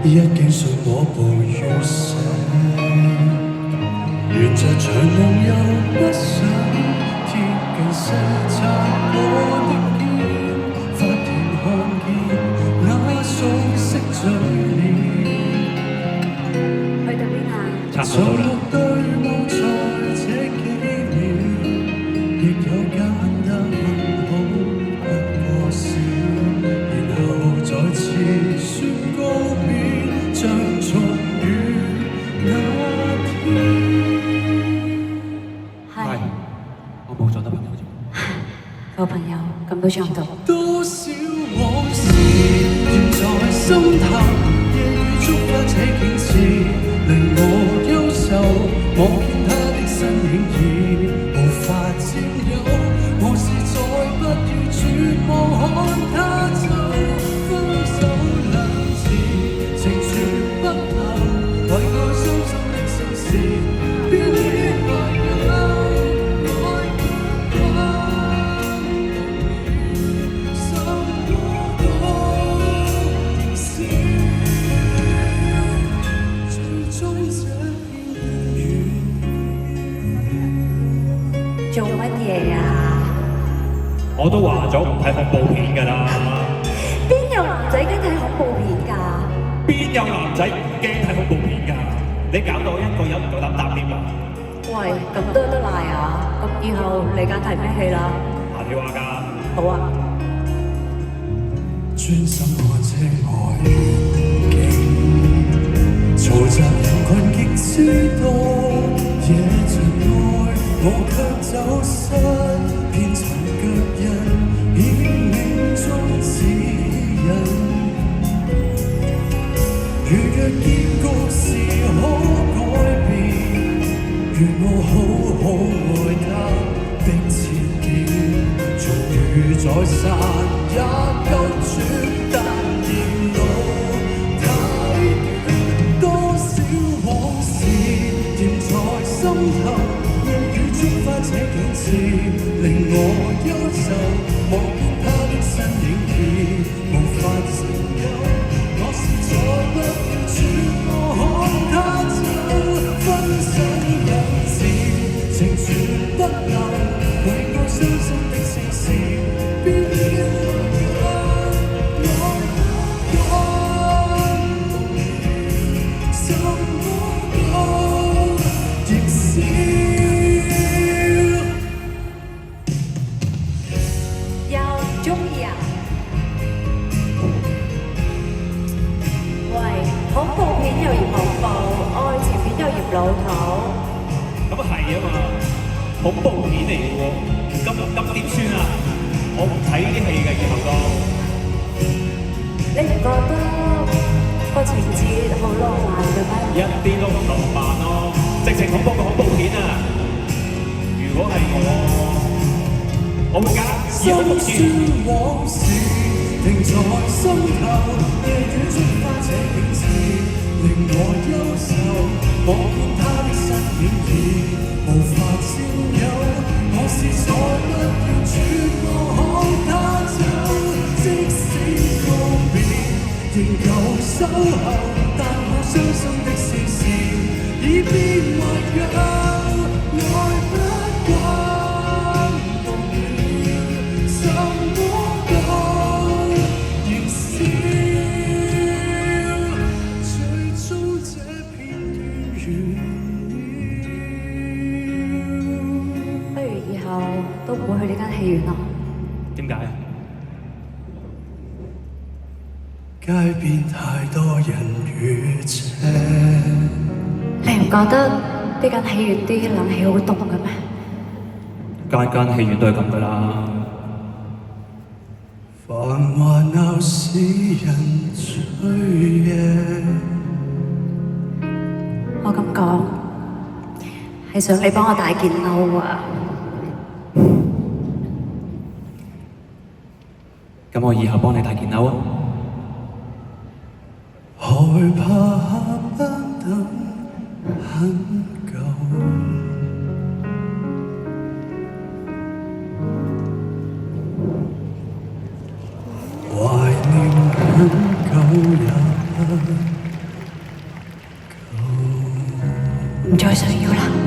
一經信我步如石，沿着長路又不想貼近些擦過的肩，發現看見那熟悉嘴臉。去到邊啊？差唔多啦。對望在這幾秒，亦有簡單問好不過笑，然後再次說告別，像重遇那天。係，我冇撞到朋友啫。個朋友咁都唱到。多少往事甜在心頭，夜雨觸發這件事，令我憂愁。望見他的身影已無法佔有，我是再不要絕望看他走。分手兩字，情絕不留，為愛傷心的心事，別意懷有愛不關什麼都笑，最終這做乜嘢啊？我都話咗唔睇恐怖片㗎啦。邊有男仔驚睇恐怖片㗎？邊有男仔唔驚睇恐怖片㗎？你搞到我一個人唔夠膽搭 lift 啊！喂，咁都得賴啊？咁以後你揀睇咩戲啦？下條話㗎。好啊。專心看這愛遠景，嘈雜人群極之多，夜盡愛我卻走失，遍尋腳印，顯命中指引。如若見過是可改變，願我好好愛他的切見，重遇再散也夠轉，但年老太短，多少往事甜在心頭，夜雨觸發這件事，令我憂愁。望見他的身影已無法成有，我是再不要絕望看他走。分手兩字，情絕不留，為愛傷心的聲線，別要愛不關什麼都亦是。又唔中意啊？喂，恐怖片又嫌恐怖，愛情片又嫌老土。咁係啊嘛，恐怖片嚟嘅喎。咁點算啊？我唔睇呢啲戲嘅，以後都。你唔覺得個情節好浪漫嘅一咩？啲都唔浪漫咯，直情恐怖過恐怖片啊！如果係我會揀以後讀書。辛酸往事停在心頭，夜雨觸發這件事，令我憂愁。望見他的身影已無法佔有，我是再不要絕望看他走。即使告別仍舊守候，但我傷心的視線已變或有愛不關動了什麼都仍笑，最終這片段完了。不如以後都唔會去呢間戲院啦。點解？街邊太多人與車，你唔覺得呢間戲院啲冷氣好凍嘅咩？間戲院都係咁噶啦。繁華鬧市人醉夜。我咁講係想你幫我戴件褸啊！咁我以後幫你戴件褸啊！害怕不等很久，懷念很久也不唔再想要啦。